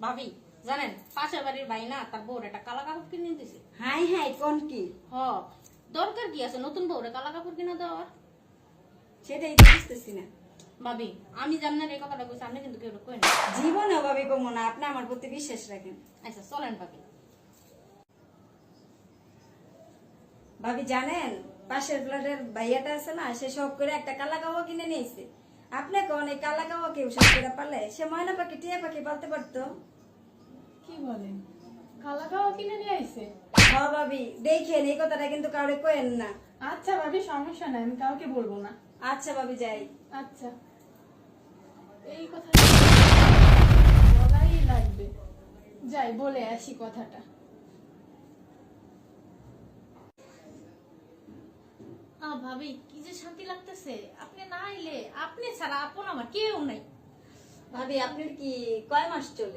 ভাবি জানেন পাশের বাড়ির ভাই না তার বউর একটা কালা কাপড় কিনে দিছে। হাই হাই কোন কি? হ দরকার কি আছে নতুন বউরে কালা কাপড় কিনে দেওয়ার? সেটাই তো বুঝতেছি না। ভাবি আমি জানেন এই কথাটা কইছি, আপনি কিন্তু কেউ কই না। জীবনে ভাবি কমো না, আপনি আমার প্রতি বিশ্বাস রাখেন। আচ্ছা চলেন ভাবি। ভাবি জানেন পাশের ফ্ল্যাটের ভাইয়াটা আছে না, সে সব করে একটা কালা কাওয়া কিনে নিয়েছে। আপনি কোন এই কালা কাওয়া কেউ সব করে পালে? সে ময়না পাখি টিয়া পাখি পালতে পারতো। কি বলেন? কালা কাওয়া কিনে নিয়ে আইছে? হ ভাবি দেখেন, এই কথাটা কিন্তু কাউরে কইেন না। আচ্ছা ভাবি, সমস্যা নাই, আমি কাউকে বলবো না। আচ্ছা ভাবি যাই। আচ্ছা, এই কথা বলাই লাগবে। যাই বলে আসি কথাটা। ভাবি কি যে শান্তি লাগতেছে, আপনি না আইলে আপনি ছাড়া আপন আমার কেউ নাই। ভাবি আপনার কি কয় মাস চলে?